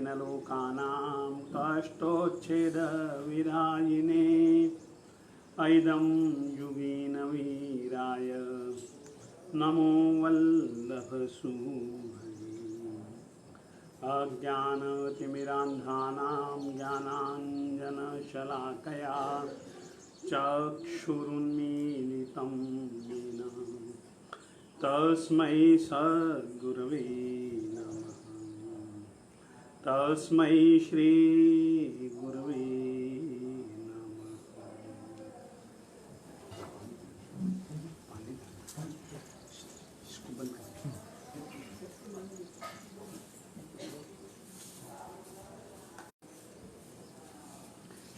नारायण लोकानां कष्टोच्छेदविरायिने ऐदं युगेन वीराय नमो वल्लभसुभगे अज्ञानतिमिरान्धानां ज्ञानाञ्जनशलाकया चक्षुरुन्मीलितं येन तस्मै सद्गुरवे नमः। तस्मै श्री गुरवे नमः।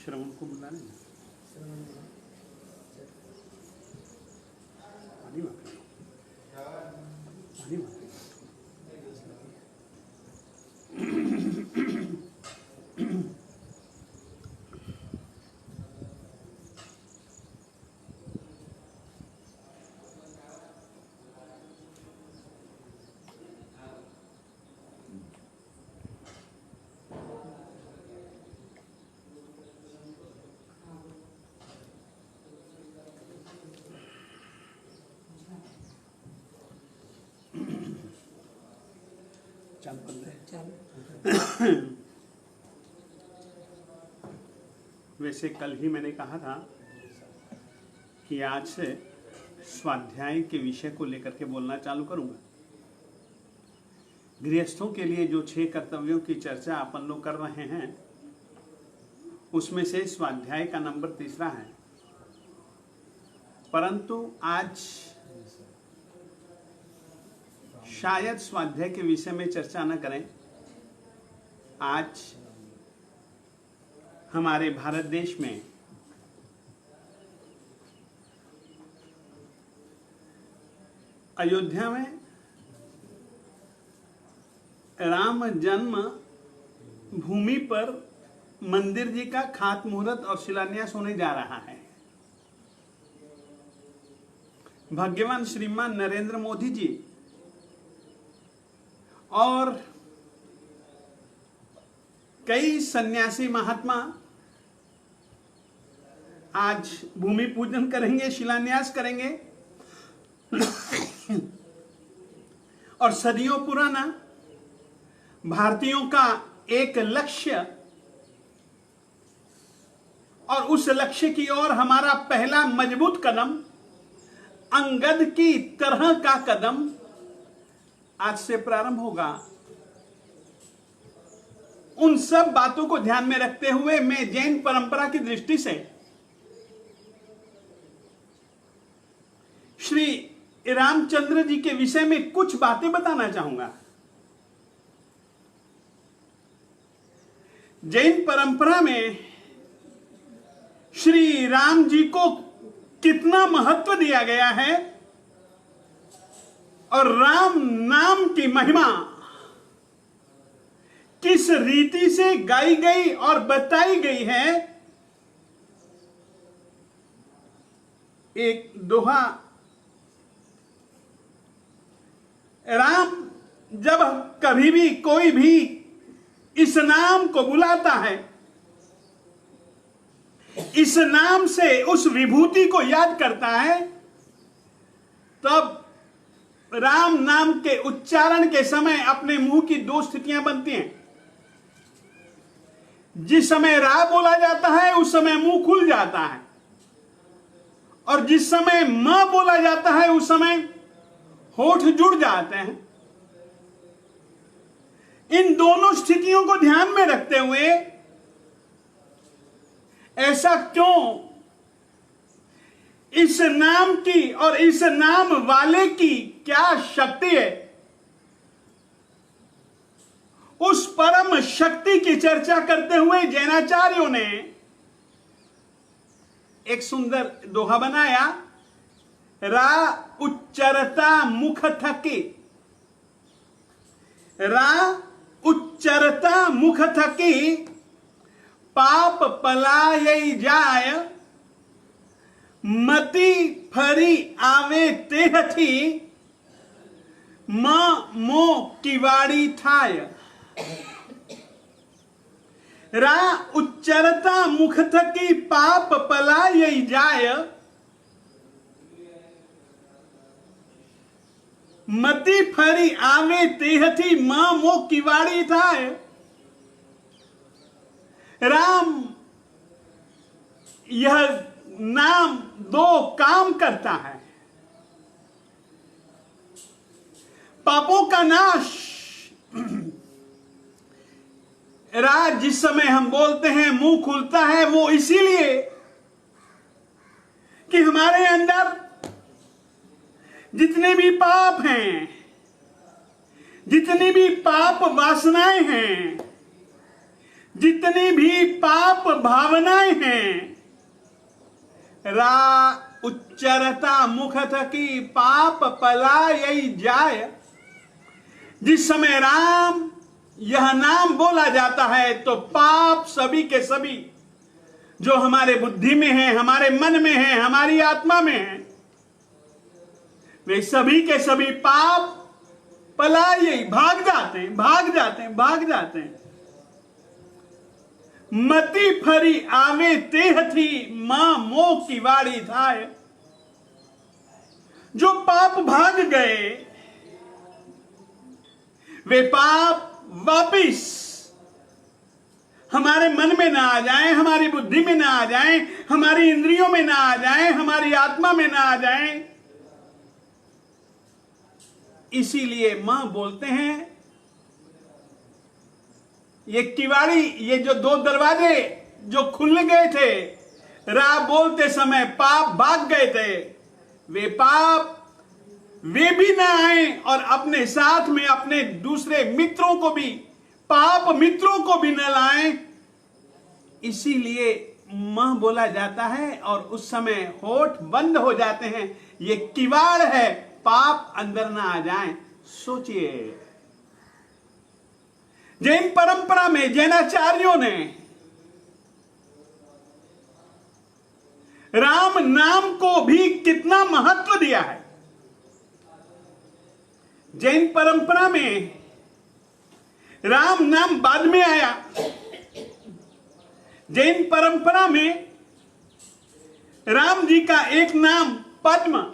श्रवण को बुला लें। पानी मांग वैसे कल ही मैंने कहा था कि आज से स्वाध्याय के विषय को लेकर के बोलना चालू करूंगा। गृहस्थों के लिए जो 6 कर्तव्यों की चर्चा अपन लोग कर रहे हैं उसमें से स्वाध्याय का नंबर 3 है, परंतु आज शायद स्वाध्याय के विषय में चर्चा न करें। आज हमारे भारत देश में अयोध्या में राम जन्म भूमि पर मंदिर जी का खातमुहूर्त और शिलान्यास होने जा रहा है। भाग्यवान श्रीमान नरेंद्र मोदी जी और कई सन्यासी महात्मा आज भूमि पूजन करेंगे, शिलान्यास करेंगे और सदियों पुराना भारतीयों का एक लक्ष्य और उस लक्ष्य की ओर हमारा पहला मजबूत कदम, अंगद की तरह का कदम आज से प्रारंभ होगा। उन सब बातों को ध्यान में रखते हुए मैं जैन परंपरा की दृष्टि से श्री रामचंद्र जी के विषय में कुछ बातें बताना चाहूंगा। जैन परंपरा में श्री राम जी को कितना महत्व दिया गया है और राम नाम की महिमा किस रीति से गाई गई और बताई गई है। एक दोहा, राम जब कभी भी कोई भी इस नाम को बुलाता है, इस नाम से उस विभूति को याद करता है, तब राम नाम के उच्चारण के समय अपने मुंह की 2 स्थितियां बनती हैं। जिस समय रा बोला जाता है उस समय मुंह खुल जाता है, और जिस समय म बोला जाता है उस समय होठ जुड़ जाते हैं। इन दोनों स्थितियों को ध्यान में रखते हुए ऐसा क्यों, इस नाम की और इस नाम वाले की क्या शक्ति है, उस परम शक्ति की चर्चा करते हुए जैनाचार्यों ने एक सुंदर दोहा बनाया। रा उच्चरता मुख थकी, रा उच्चरता मुख थकी, पाप पलाय जाय, मति फरी आवे तेह थी, म मो किवाड़ी थाय। रा उच्चरता मुख थकी पाप पलाय जाय, मति फरी आवे तेहथी मां मो किवाड़ी थाय। राम यह नाम दो काम करता है, पापों का नाश। राज जिस समय हम बोलते हैं मुंह खुलता है, वो इसीलिए कि हमारे अंदर जितने भी पाप हैं, जितनी भी पाप वासनाएं हैं, जितनी भी पाप भावनाएं हैं, रा उच्चरता मुख थकी पाप पलाय जाय। जिस समय राम यह नाम बोला जाता है तो पाप सभी के सभी जो हमारे बुद्धि में है, हमारे मन में है, हमारी आत्मा में है, वे सभी के सभी पाप पलाय भाग जाते हैं, भाग जाते हैं, भाग जाते हैं। मति फरी आवे तेहथी मां मोह की वाड़ी थाय। जो पाप भाग गए वे पाप वापिस हमारे मन में ना आ जाएं, हमारी बुद्धि में ना आ जाएं, हमारी इंद्रियों में ना आ जाएं, हमारी आत्मा में ना आ जाएं। इसीलिए मां बोलते हैं ये किवाड़ी, ये जो दो दरवाजे जो खुल गए थे, रा बोलते समय पाप भाग गए थे, वे पाप वे भी ना आए और अपने साथ में अपने दूसरे मित्रों को भी, पाप मित्रों को भी न लाएं। इसीलिए मां बोला जाता है और उस समय होठ बंद हो जाते हैं। ये किवाड़ है, पाप अंदर ना आ जाएं। सोचिए, जैन परंपरा में जैनाचार्यों ने राम नाम को भी कितना महत्व दिया है। जैन परंपरा में राम नाम बाद में आया। जैन परंपरा में राम जी का एक नाम पद्म,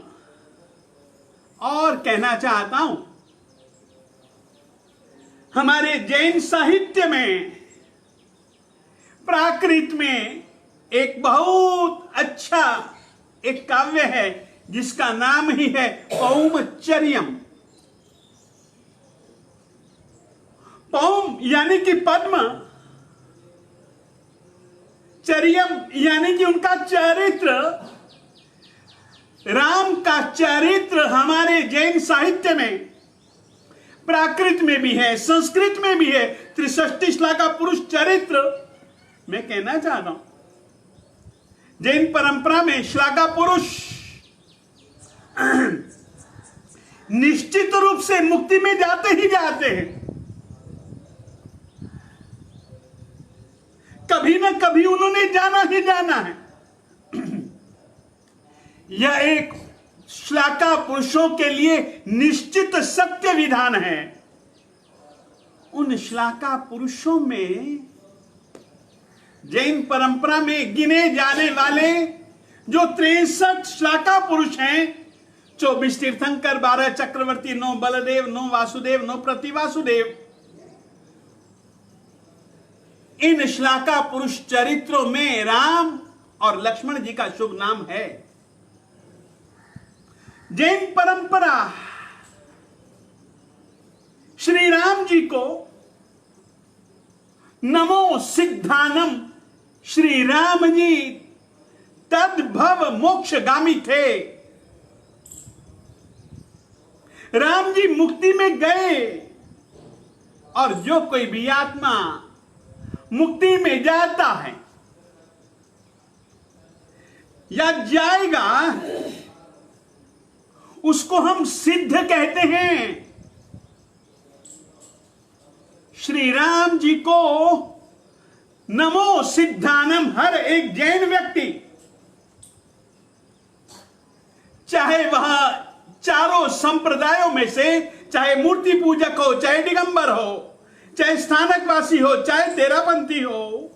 और कहना चाहता हूं हमारे जैन साहित्य में, प्राकृत में एक बहुत अच्छा एक काव्य है जिसका नाम ही है पौमचर्यम। पौम यानी कि पद्म, चर्यम यानी कि उनका चरित्र। राम का चरित्र हमारे जैन साहित्य में, प्राकृत में भी है, संस्कृत में भी है। 63 श्लाघा पुरुष चरित्र मैं कहना चाहता हूं, जैन परंपरा में श्लाघा पुरुष निश्चित रूप से मुक्ति में जाते ही जाते हैं। कभी ना कभी उन्होंने जाना ही जाना है। यह एक श्लाघा पुरुषों के लिए निश्चित सत्य विधान है। उन श्लाघा पुरुषों में, जैन परंपरा में गिने जाने वाले जो 63 श्लाघा पुरुष हैं, 24 तीर्थंकर, 12 चक्रवर्ती, 9 बलदेव, 9 वासुदेव, 9 प्रतिवासुदेव, इन श्लाघा पुरुष चरित्रों में राम और लक्ष्मण जी का शुभ नाम है। जैन परंपरा श्री राम जी को नमो सिद्धानम, श्री राम जी तद्भव मोक्षगामी थे। राम जी मुक्ति में गए और जो कोई भी आत्मा मुक्ति में जाता है या जाएगा उसको हम सिद्ध कहते हैं। श्री राम जी को नमो सिद्धानम हर एक जैन व्यक्ति, चाहे वह चारों संप्रदायों में से, चाहे मूर्ति पूजक हो, चाहे दिगंबर हो, चाहे स्थानकवासी हो, चाहे तेरापंथी हो,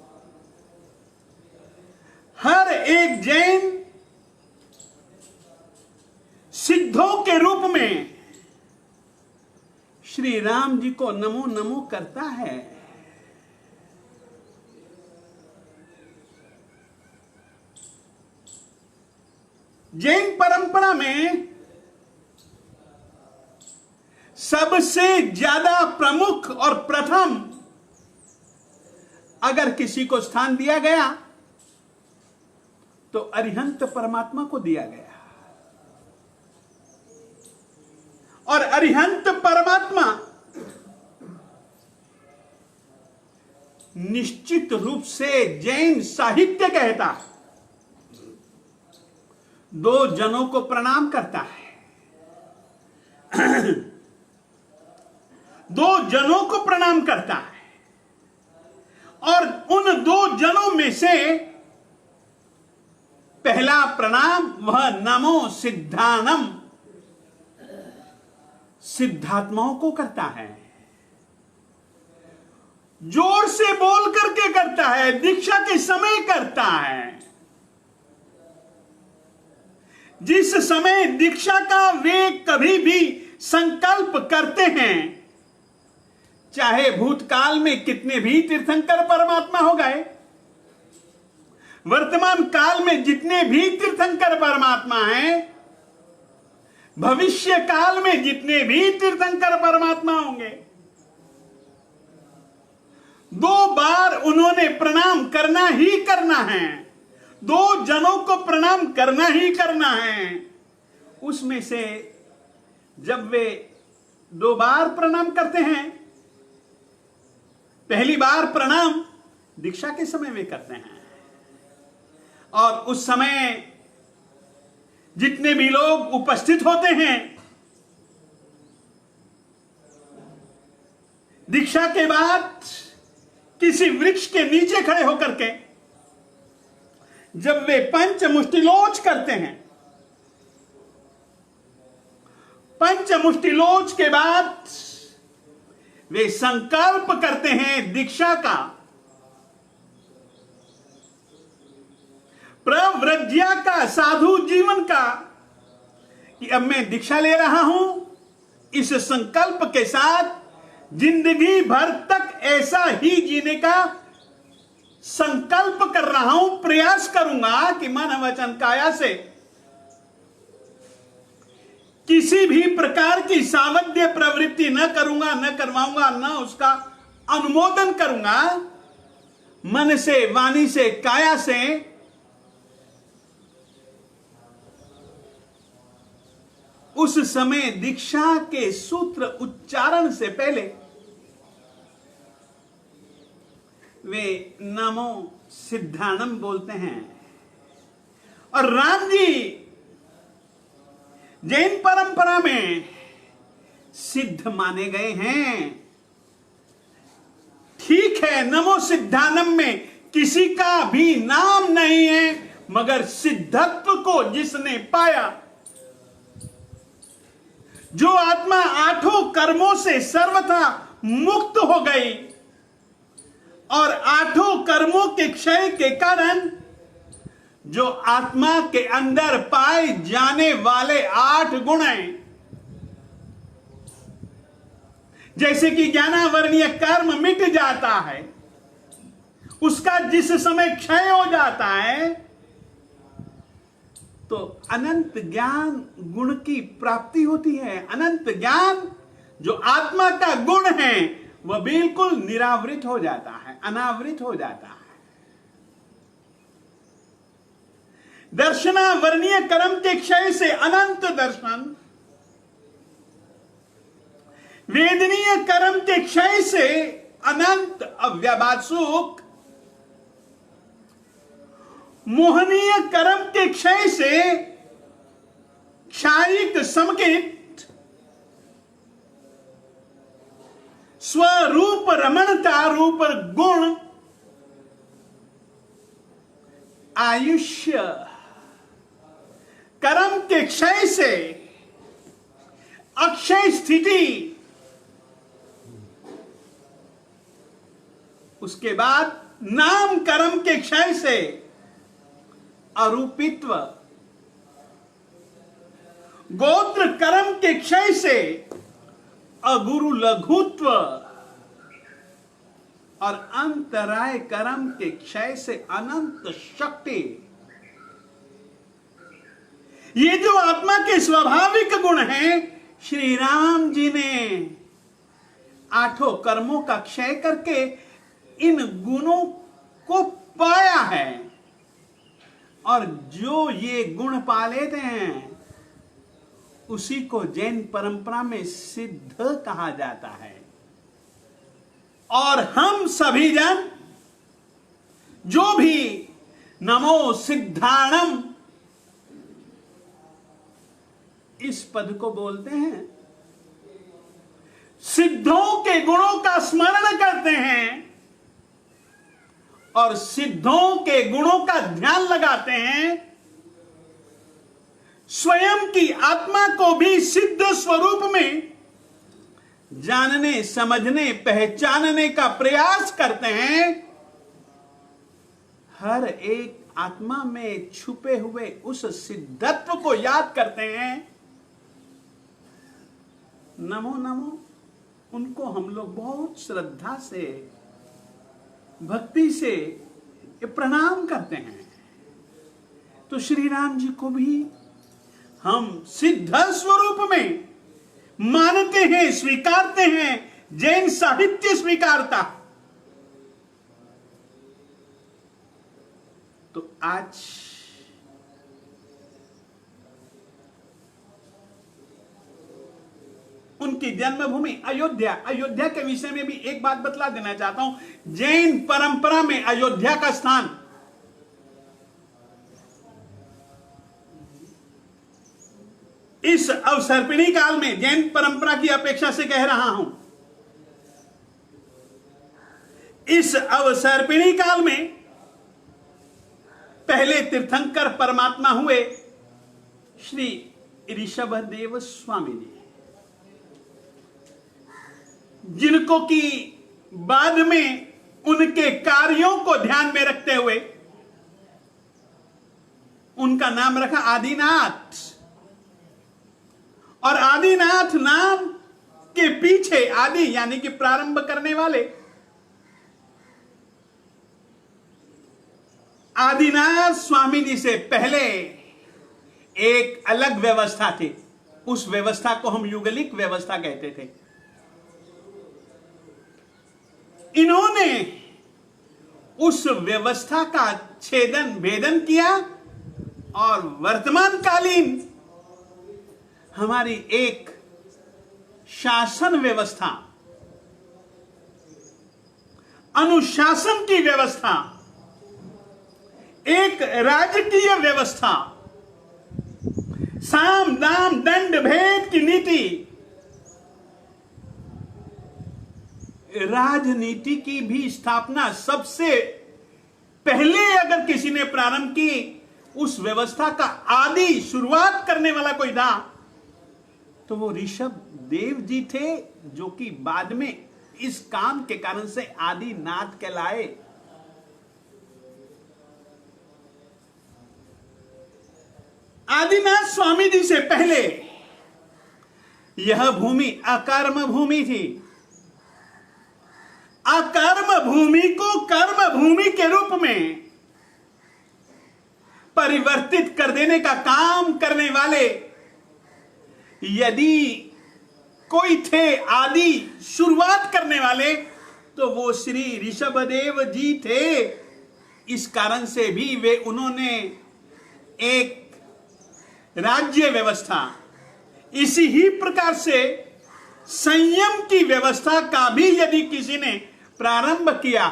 हर एक जैन सिद्धों के रूप में श्री राम जी को नमो नमो करता है। जैन परंपरा में सबसे ज्यादा प्रमुख और प्रथम अगर किसी को स्थान दिया गया तो अरिहंत परमात्मा को दिया गया। और अरिहंत परमात्मा निश्चित रूप से जैन साहित्य कहता है, दो जनों को प्रणाम करता है। दो जनों को प्रणाम करता है और उन दो जनों में से पहला प्रणाम वह नमो सिद्धानम, सिद्धात्माओं को करता है। जोर से बोल करके करता है, दीक्षा के समय करता है। जिस समय दीक्षा का वे कभी भी संकल्प करते हैं, चाहे भूतकाल में कितने भी तीर्थंकर परमात्मा हो गए, वर्तमान काल में जितने भी तीर्थंकर परमात्मा हैं, भविष्य काल में जितने भी तीर्थंकर परमात्मा होंगे, दो बार उन्होंने प्रणाम करना ही करना है। दो जनों को प्रणाम करना ही करना है। उसमें से जब वे दो बार प्रणाम करते हैं, पहली बार प्रणाम दीक्षा के समय वे करते हैं और उस समय जितने भी लोग उपस्थित होते हैं, दीक्षा के बाद किसी वृक्ष के नीचे खड़े होकर के जब वे पंचमुष्टिलोच करते हैं, पंचमुष्टिलोच के बाद वे संकल्प करते हैं दीक्षा का, प्रव्रज्या का, साधु जीवन का, कि अब मैं दीक्षा ले रहा हूं। इस संकल्प के साथ जिंदगी भर तक ऐसा ही जीने का संकल्प कर रहा हूं, प्रयास करूंगा कि मन वचन काया से किसी भी प्रकार की सावध्य प्रवृत्ति न करूंगा, न करवाऊंगा, न उसका अनुमोदन करूंगा। मन से, वाणी से, काया से उस समय दीक्षा के सूत्र उच्चारण से पहले वे नमो सिद्धानम बोलते हैं। और राम जी जैन परंपरा में सिद्ध माने गए हैं। ठीक है, नमो सिद्धानम में किसी का भी नाम नहीं है, मगर सिद्धत्व को जिसने पाया, जो आत्मा आठों कर्मों से सर्वथा मुक्त हो गई और आठों कर्मों के क्षय के कारण जो आत्मा के अंदर पाए जाने वाले 8 गुण हैं, जैसे कि ज्ञानावरणीय कर्म मिट जाता है, उसका जिस समय क्षय हो जाता है तो अनंत ज्ञान गुण की प्राप्ति होती है। अनंत ज्ञान जो आत्मा का गुण है वह बिल्कुल निरावृत हो जाता है, अनावृत हो जाता है। दर्शनावरणीय कर्म के क्षय से अनंत दर्शन, वेदनीय कर्म के क्षय से अनंत अव्यवहार सुख, मोहनीय कर्म के क्षय से क्षायिक समकित, स्वरूप रमणता रूप गुण, आयुष्य कर्म के क्षय से अक्षय स्थिति, उसके बाद नाम कर्म के क्षय से अरूपित्व, गोत्र कर्म के क्षय से अगुरु लघुत्व और अंतराय कर्म के क्षय से अनंत शक्ति। ये जो आत्मा के स्वाभाविक गुण हैं, श्री राम जी ने 8 कर्मों का क्षय करके इन गुणों को पाया है। और जो ये गुण पा लेते हैं उसी को जैन परंपरा में सिद्ध कहा जाता है। और हम सभी जन जो भी नमो सिद्धाणम इस पद को बोलते हैं, सिद्धों के गुणों का स्मरण करते हैं और सिद्धों के गुणों का ध्यान लगाते हैं, स्वयं की आत्मा को भी सिद्ध स्वरूप में जानने, समझने, पहचानने का प्रयास करते हैं, हर एक आत्मा में छुपे हुए उस सिद्धत्व को याद करते हैं। नमो नमो उनको हम लोग बहुत श्रद्धा से, भक्ति से प्रणाम करते हैं। तो श्री राम जी को भी हम सिद्ध स्वरूप में मानते हैं, स्वीकारते हैं। जैन साहित्य स्वीकारता। तो आज उनकी जन्मभूमि अयोध्या, अयोध्या के विषय में भी एक बात बतला देना चाहता हूं। जैन परंपरा में अयोध्या का स्थान इस अवसर्पिणी काल में, जैन परंपरा की अपेक्षा से कह रहा हूं, इस अवसर्पिणी काल में पहले तीर्थंकर परमात्मा हुए श्री ऋषभदेव स्वामी जी, जिनको कि बाद में उनके कार्यों को ध्यान में रखते हुए उनका नाम रखा आदिनाथ। और आदिनाथ नाम के पीछे, आदि यानी कि प्रारंभ करने वाले, आदिनाथ स्वामी जी से पहले एक अलग व्यवस्था थी। उस व्यवस्था को हम युगलिक व्यवस्था कहते थे। इन्होंने उस व्यवस्था का छेदन भेदन किया और वर्तमान कालीन हमारी एक शासन व्यवस्था, अनुशासन की व्यवस्था, एक राजकीय व्यवस्था, साम दाम दंड भेद की नीति, राजनीति की भी स्थापना सबसे पहले अगर किसी ने प्रारंभ की, उस व्यवस्था का आदि शुरुआत करने वाला कोई था तो वो ऋषभ देव जी थे, जो कि बाद में इस काम के कारण से आदिनाथ कहलाए। आदिनाथ स्वामी जी से पहले यह भूमि अकर्म भूमि थी। अकर्म भूमि को कर्म भूमि के रूप में परिवर्तित कर देने का काम करने वाले यदि कोई थे, आदि शुरुआत करने वाले, तो वो श्री ऋषभदेव जी थे। इस कारण से भी उन्होंने एक राज्य व्यवस्था, इसी ही प्रकार से संयम की व्यवस्था का भी यदि किसी ने प्रारंभ किया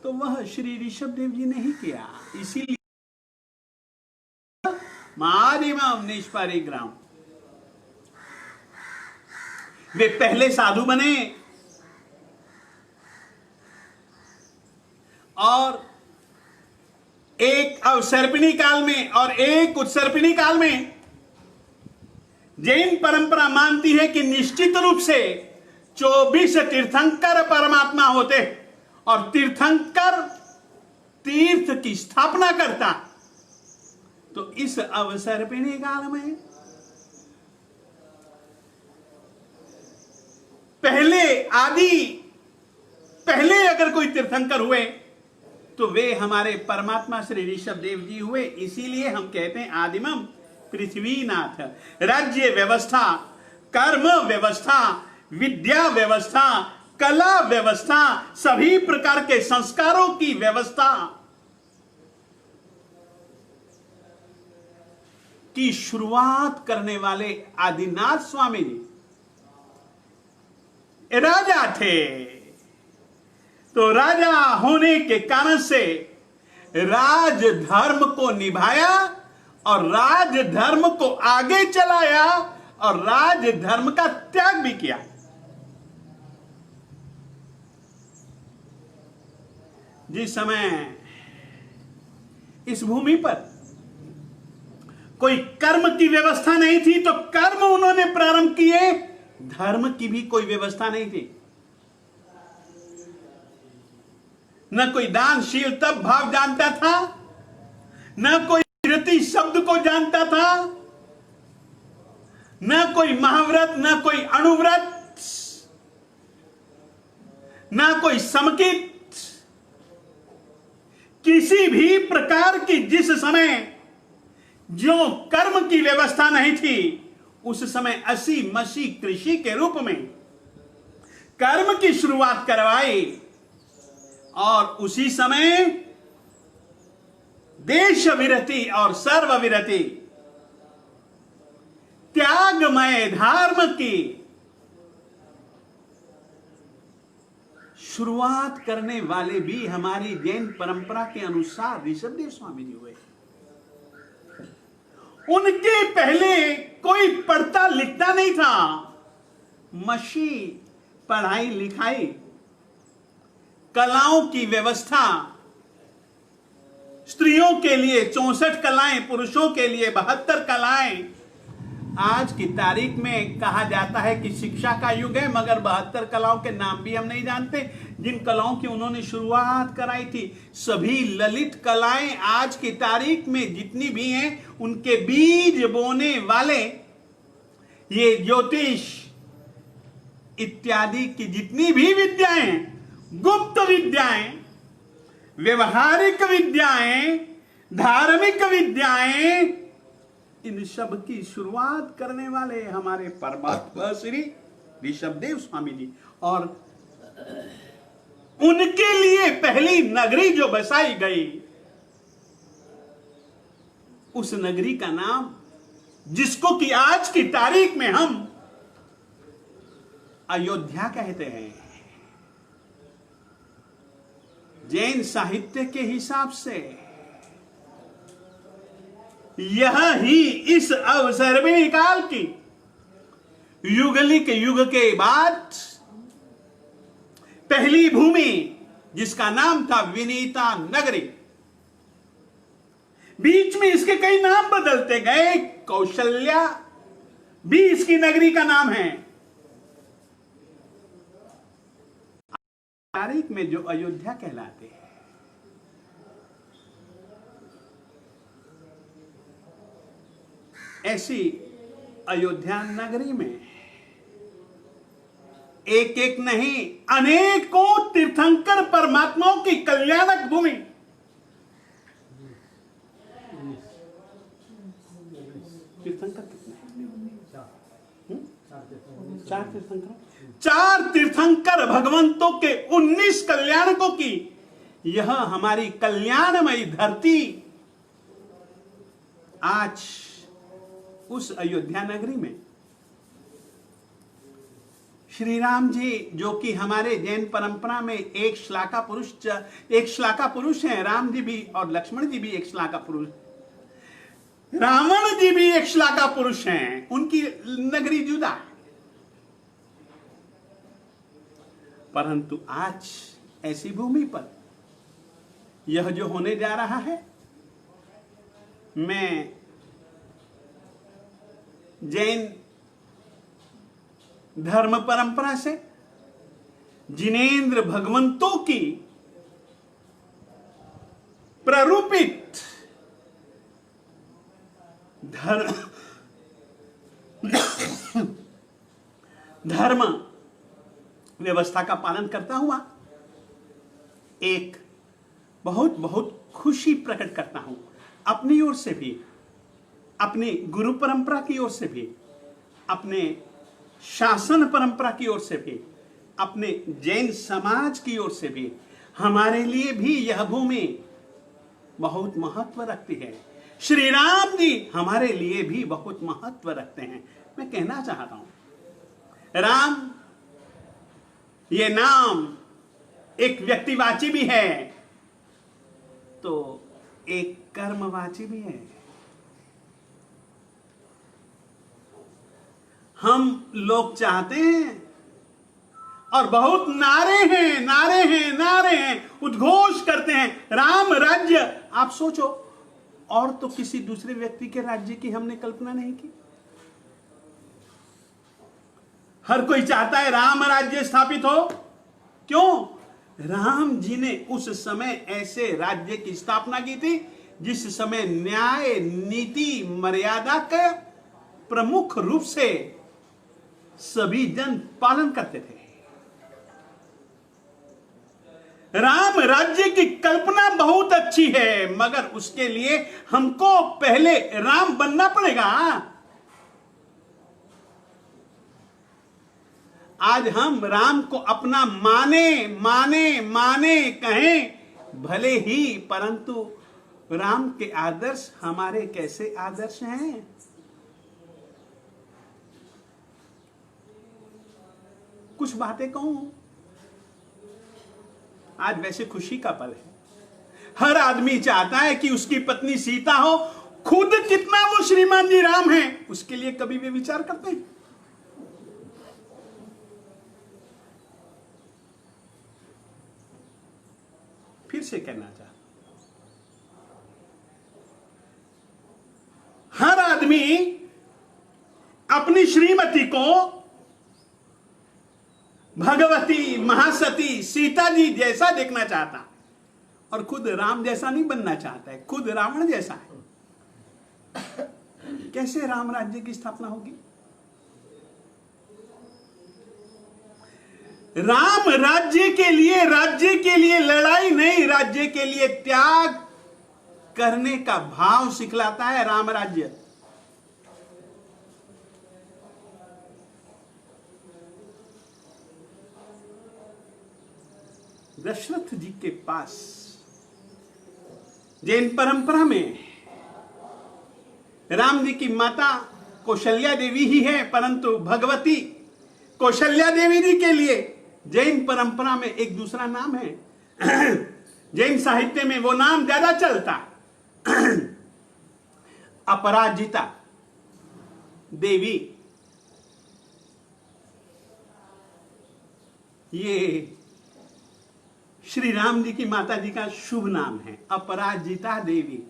तो वह श्री ऋषभदेव जी ने ही किया। इसीलिए महादिमाम निष्परिग्राम, वे पहले साधु बने और एक अवसर्पिणी काल में और एक उत्सर्पिणी काल में जैन परंपरा मानती है कि निश्चित रूप से 24 तीर्थंकर परमात्मा होते और तीर्थंकर तीर्थ की स्थापना करता, तो इस अवसर पे निकाल में पहले अगर कोई तीर्थंकर हुए तो वे हमारे परमात्मा श्री ऋषभ देव जी हुए। इसीलिए हम कहते हैं आदिमम पृथ्वीनाथ। राज्य व्यवस्था, कर्म व्यवस्था, विद्या व्यवस्था, कला व्यवस्था, सभी प्रकार के संस्कारों की व्यवस्था की शुरुआत करने वाले आदिनाथ स्वामी जी राजा थे। तो राजा होने के कारण से राजधर्म को निभाया और राजधर्म को आगे चलाया और राजधर्म का त्याग भी किया। जिस समय इस भूमि पर कोई कर्म की व्यवस्था नहीं थी तो कर्म उन्होंने प्रारंभ किए, धर्म की भी कोई व्यवस्था नहीं थी। न कोई दानशील तप भाव जानता था, न कोई कृति शब्द को जानता था, न कोई महाव्रत, न कोई अणुव्रत, न कोई समकित, किसी भी प्रकार की जिस समय जो कर्म की व्यवस्था नहीं थी, उस समय असी मसी कृषि के रूप में कर्म की शुरुआत करवाई और उसी समय देश विरति और सर्व विरति, त्यागमय धर्म की शुरुआत करने वाले भी हमारी जैन परंपरा के अनुसार ऋषभदेव स्वामी जी हुए। उनके पहले कोई पढ़ता लिखता नहीं था। मशी पढ़ाई लिखाई, कलाओं की व्यवस्था, स्त्रियों के लिए 64 कलाएं, पुरुषों के लिए 72 कलाएं। आज की तारीख में कहा जाता है कि शिक्षा का युग है, मगर 72 कलाओं के नाम भी हम नहीं जानते जिन कलाओं की उन्होंने शुरुआत कराई थी। सभी ललित कलाएं आज की तारीख में जितनी भी हैं, उनके बीज बोने वाले ये ज्योतिष इत्यादि की जितनी भी विद्याएं, गुप्त विद्याएं, व्यवहारिक विद्याएं, धार्मिक विद्याएं, इन सब की शुरुआत करने वाले हमारे परमात्मा श्री ऋषभदेव स्वामी जी। और उनके लिए पहली नगरी जो बसाई गई, उस नगरी का नाम, जिसको कि आज की तारीख में हम अयोध्या कहते हैं, जैन साहित्य के हिसाब से यह ही इस अवसर में निकाल की युगलिक युग के बाद पहली भूमि, जिसका नाम था विनीता नगरी। बीच में इसके कई नाम बदलते गए, कौशल्या भी इसकी नगरी का नाम है। तारीख में जो अयोध्या कहलाते हैं, ऐसी अयोध्या नगरी में एक एक नहीं अनेकों तीर्थंकर परमात्माओं की कल्याणक भूमि। तीर्थंकर कितने? चार तीर्थंकर भगवंतों के 19 कल्याणकों की यह हमारी कल्याणमयी धरती आज उस अयोध्या नगरी में श्री राम जी, जो कि हमारे जैन परंपरा में एक श्लाका पुरुष हैं, राम जी भी और लक्ष्मण जी भी एक श्लाका पुरुष, रावण जी भी एक श्लाका पुरुष हैं, उनकी नगरी जुदा है। परंतु आज ऐसी भूमि पर यह जो होने जा रहा है, मैं जैन धर्म परंपरा से जिनेंद्र भगवंतों की प्ररूपित धर्म व्यवस्था का पालन करता हुआ एक बहुत बहुत खुशी प्रकट करता हूं, अपनी ओर से भी, अपनी गुरु परंपरा की ओर से भी, अपने शासन परंपरा की ओर से भी, अपने जैन समाज की ओर से भी। हमारे लिए भी यह भूमि बहुत महत्व रखती है। श्री राम जी हमारे लिए भी बहुत महत्व रखते हैं। मैं कहना चाहता हूं, राम ये नाम एक व्यक्तिवाची भी है तो एक कर्मवाची भी है। हम लोग चाहते हैं और बहुत नारे हैं, नारे हैं, नारे हैं, उद्घोष करते हैं राम राज्य। आप सोचो, और तो किसी दूसरे व्यक्ति के राज्य की हमने कल्पना नहीं की। हर कोई चाहता है राम राज्य स्थापित हो। क्यों? राम जी ने उस समय ऐसे राज्य की स्थापना की थी जिस समय न्याय, नीति, मर्यादा का प्रमुख रूप से सभी जन पालन करते थे। राम राज्य की कल्पना बहुत अच्छी है, मगर उसके लिए हमको पहले राम बनना पड़ेगा। आज हम राम को अपना माने माने माने कहें भले ही, परंतु राम के आदर्श हमारे कैसे आदर्श हैं? कुछ बातें कहूं, आज वैसे खुशी का पल है। हर आदमी चाहता है कि उसकी पत्नी सीता हो। खुद कितना वो श्रीमान जी राम हैं, उसके लिए कभी भी विचार करते हैं? फिर से कहना चाहता, हर आदमी अपनी श्रीमती को भगवती महासती सीता जी जैसा देखना चाहता और खुद राम जैसा नहीं बनना चाहता है, खुद रावण जैसा है। कैसे राम राज्य की स्थापना होगी? राम राज्य के लिए लड़ाई नहीं, राज्य के लिए त्याग करने का भाव सिखलाता है राम राज्य। दशरथ जी के पास जैन परंपरा में राम जी की माता कौशल्या देवी ही है, परंतु भगवती कौशल्या देवी जी के लिए जैन परंपरा में एक दूसरा नाम है। जैन साहित्य में वो नाम ज्यादा चलता, अपराजिता देवी। ये श्री राम जी की माता जी का शुभ नाम है, अपराजिता देवी।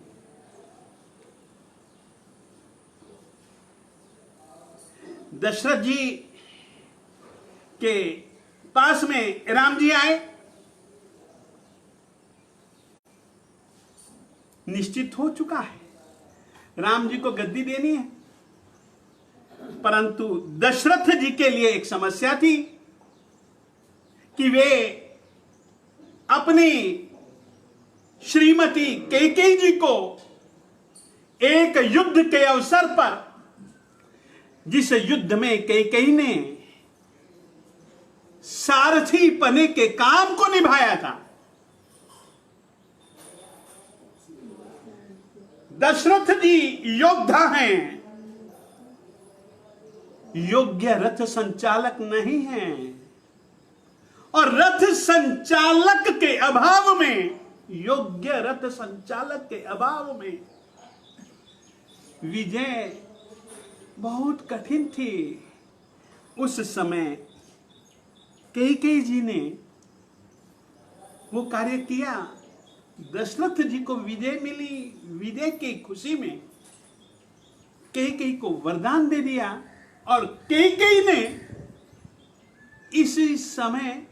दशरथ जी के पास में राम जी आए, निश्चित हो चुका है राम जी को गद्दी देनी है, परंतु दशरथ जी के लिए एक समस्या थी कि वे अपनी श्रीमती कैकेयी जी को एक युद्ध के अवसर पर, जिस युद्ध में कैकेयी ने सारथी पने के काम को निभाया था, दशरथ जी योद्धा हैं, योग्य रथ संचालक नहीं हैं, और रथ संचालक के अभाव में, योग्य रथ संचालक के अभाव में विजय बहुत कठिन थी। उस समय कैकेयी जी ने वो कार्य किया, दशरथ जी को विजय मिली। विजय की खुशी में कैकेयी को वरदान दे दिया और कैकेयी ने इसी समय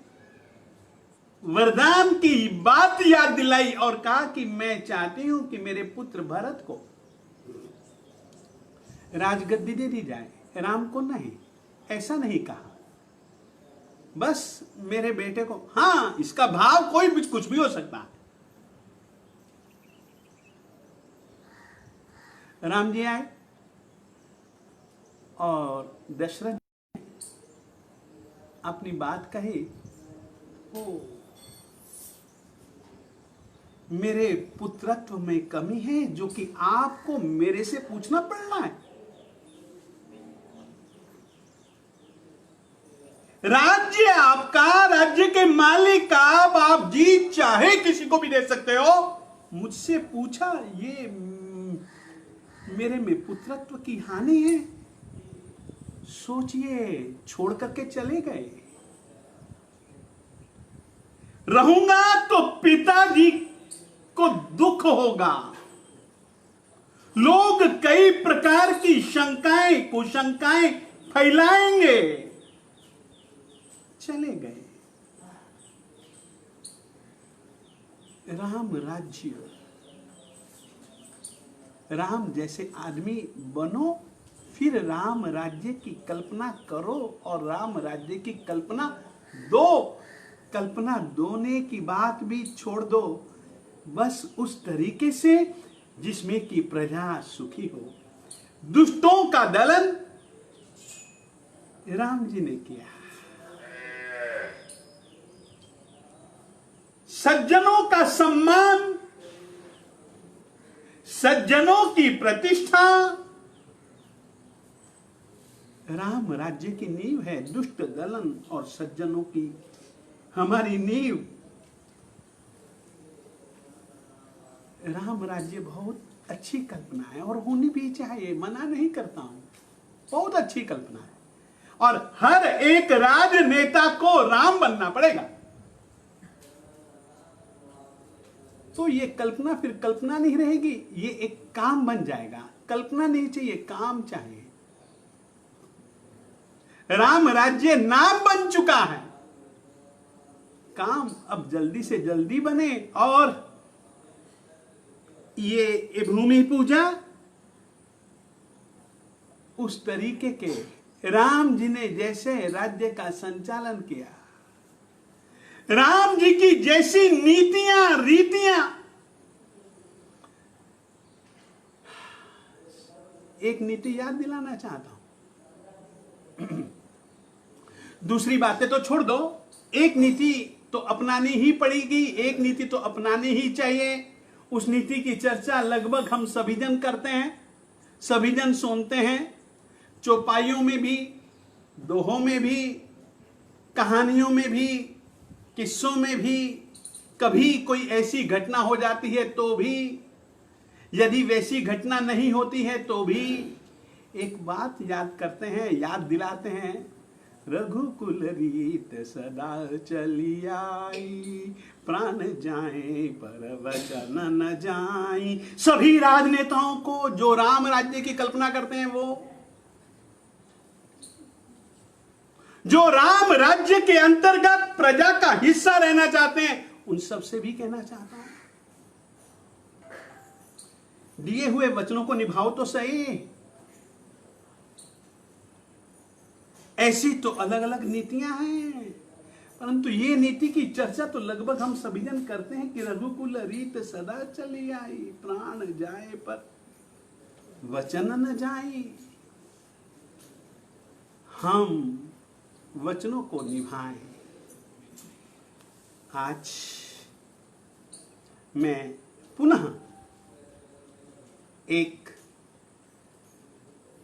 वरदान की बात याद दिलाई और कहा कि मैं चाहती हूं कि मेरे पुत्र भरत को राजगद्दी दे दी जाए, राम को नहीं। ऐसा नहीं कहा, बस मेरे बेटे को। हां, इसका भाव कोई भी कुछ भी हो सकता है। राम जी आए और दशरथ अपनी बात कही, ओ मेरे पुत्रत्व में कमी है जो कि आपको मेरे से पूछना पड़ना है। राज्य आपका, राज्य के मालिक आप जी चाहे किसी को भी दे सकते हो। मुझसे पूछा, ये मेरे में पुत्रत्व की हानि है। सोचिए, छोड़ करके चले गए। रहूंगा तो पिताजी को दुख होगा। लोग कई प्रकार की शंकाएं, कुशंकाएं फैलाएंगे। चले गए। राम राज्य, राम जैसे आदमी बनो, फिर राम राज्य की कल्पना करो और राम राज्य की कल्पना दो। कल्पना दोने की बात भी छोड़ दो, बस उस तरीके से जिसमें कि प्रजा सुखी हो। दुष्टों का दलन राम जी ने किया, सज्जनों का सम्मान, सज्जनों की प्रतिष्ठा राम राज्य की नींव है। दुष्ट दलन और सज्जनों की हमारी नींव। राम राज्य बहुत अच्छी कल्पना है और होनी भी चाहिए, मना नहीं करता हूं, बहुत अच्छी कल्पना है। और हर एक राजनेता को राम बनना पड़ेगा। तो ये कल्पना फिर कल्पना नहीं रहेगी, ये एक काम बन जाएगा। कल्पना नहीं चाहिए, काम चाहिए। राम राज्य नाम बन चुका है, काम अब जल्दी से जल्दी बने। और ये भूमि पूजा उस तरीके के राम जी ने जैसे राज्य का संचालन किया, राम जी की जैसी नीतियां रीतियां। एक नीति याद दिलाना चाहता हूं। दूसरी बातें तो छोड़ दो, एक नीति तो अपनानी ही पड़ेगी, एक नीति तो अपनानी ही चाहिए। उस नीति की चर्चा लगभग हम सभी जन करते हैं, सभी जन सुनते हैं, चौपाइयों में भी, दोहों में भी, कहानियों में भी, किस्सों में भी। कभी कोई ऐसी घटना हो जाती है तो भी, यदि वैसी घटना नहीं होती है तो भी एक बात याद करते हैं, याद दिलाते हैं। रघुकुल रीत सदा चली आई, प्राण जाए पर वचन न जाई। सभी राजनेताओं को जो राम राज्य की कल्पना करते हैं, वो जो राम राज्य के अंतर्गत प्रजा का हिस्सा रहना चाहते हैं, उन सब से भी कहना चाहता हूं, दिए हुए वचनों को निभाओ तो सही। ऐसी तो अलग अलग नीतियां हैं, परंतु ये नीति की चर्चा तो लगभग हम सभी जन करते हैं कि रघुकुल रीत सदा चली आई, प्राण जाए पर वचन न जाए। हम वचनों को निभाएं। आज मैं पुनः एक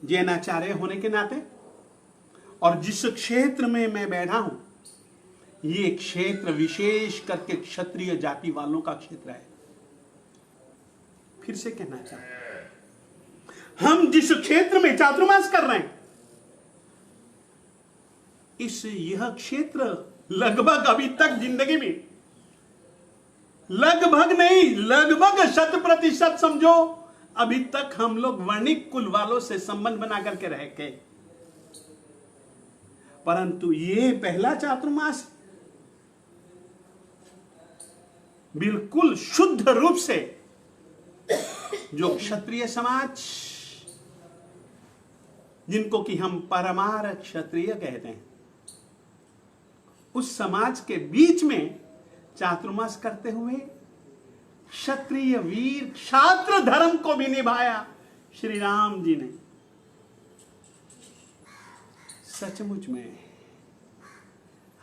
जैनाचार्य होने के नाते और जिस क्षेत्र में मैं बैठा हूं, ये क्षेत्र विशेष करके क्षत्रिय जाति वालों का क्षेत्र है। फिर से कहना चाहता हूं, हम जिस क्षेत्र में चातुर्मास कर रहे हैं, यह क्षेत्र लगभग अभी तक जिंदगी में, लगभग नहीं, लगभग 100% समझो, अभी तक हम लोग वर्णिक कुल वालों से संबंध बना करके रह गए। परंतु ये पहला चातुर्मास, बिल्कुल शुद्ध रूप से जो क्षत्रिय समाज, जिनको कि हम परमार क्षत्रिय कहते हैं, उस समाज के बीच में चातुर्मास करते हुए क्षत्रिय वीर क्षात्र धर्म को भी निभाया श्री राम जी ने। सचमुच में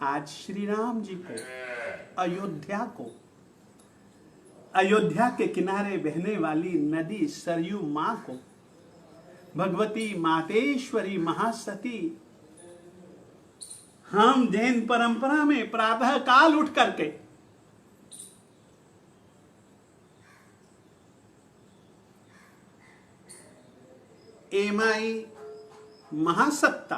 आज श्री राम जी को, अयोध्या के किनारे बहने वाली नदी सरयू मां को, भगवती मातेश्वरी महासती, हम जैन परंपरा में प्रातः काल उठ करके एमाई महासत्ता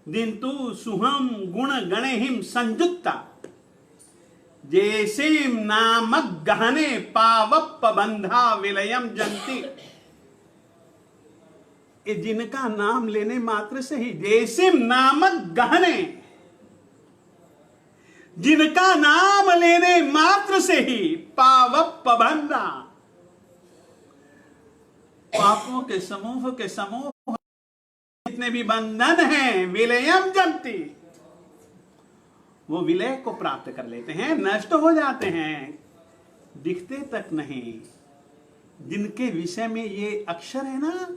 दिंतु सुहम गुण गणहिम संयुक्ता, जैसेम नामक गहने पावप बंधा विलयम जंती। ये जिनका नाम लेने मात्र से ही, जैसेम नामक गहने, जिनका नाम लेने मात्र से ही पावप बंधा, पापों के समूह जितने भी बंधन हैं, विलयम जंती, वो विलय को प्राप्त कर लेते हैं, नष्ट हो जाते हैं, दिखते तक नहीं। जिनके विषय में ये अक्षर है ना,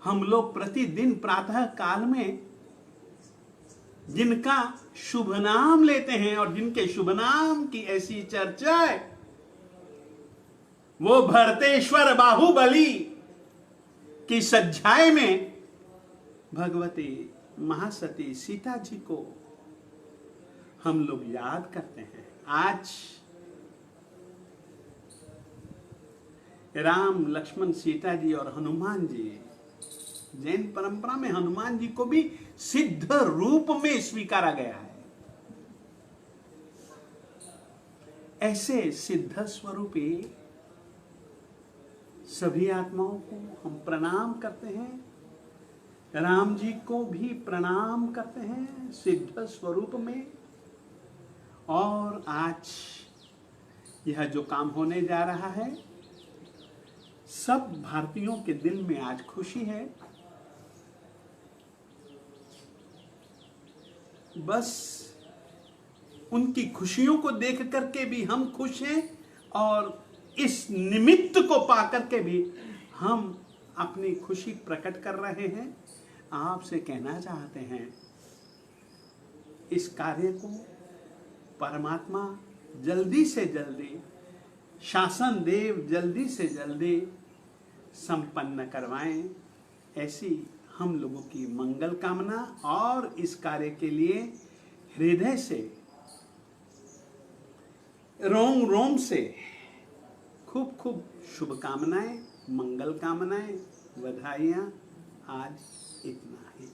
हम लोग प्रतिदिन प्रातः काल में जिनका शुभ नाम लेते हैं और जिनके शुभ नाम की ऐसी चर्चा है, वो भरतेश्वर बाहुबली की सज्जाए में भगवती महासती सीता जी को हम लोग याद करते हैं। आज राम, लक्ष्मण, सीता जी और हनुमान जी, जैन परंपरा में हनुमान जी को भी सिद्ध रूप में स्वीकारा गया है। ऐसे सिद्ध स्वरूपी सभी आत्माओं को हम प्रणाम करते हैं, राम जी को भी प्रणाम करते हैं सिद्ध स्वरूप में। और आज यह जो काम होने जा रहा है, सब भारतीयों के दिल में आज खुशी है। बस उनकी खुशियों को देख करके भी हम खुश हैं और इस निमित्त को पा करके भी हम अपनी खुशी प्रकट कर रहे हैं। आपसे कहना चाहते हैं, इस कार्य को परमात्मा जल्दी से जल्दी, शासन देव जल्दी से जल्दी संपन्न करवाएं, ऐसी हम लोगों की मंगल कामना। और इस कार्य के लिए हृदय से, रोम रोम से खूब खूब शुभकामनाएं, मंगल कामनाएं, बधाइयां। आज इतना ही।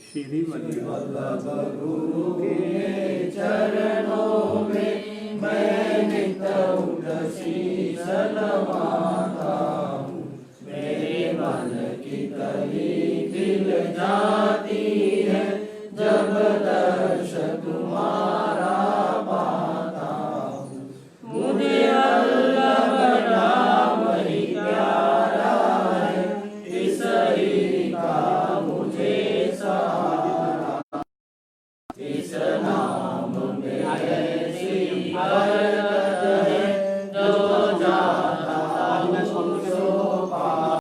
श्री वल्लभ गुरु के चरणों में मैं नित शीश नवाता हूँ। मेरे मन की कली खिल जाती है जब दर्श तुम्हारा पाता हूँ। मुझे वल्लभ नाम ही प्यारा है, इस ही का मुझे सहारा। इस नाम में ऐसी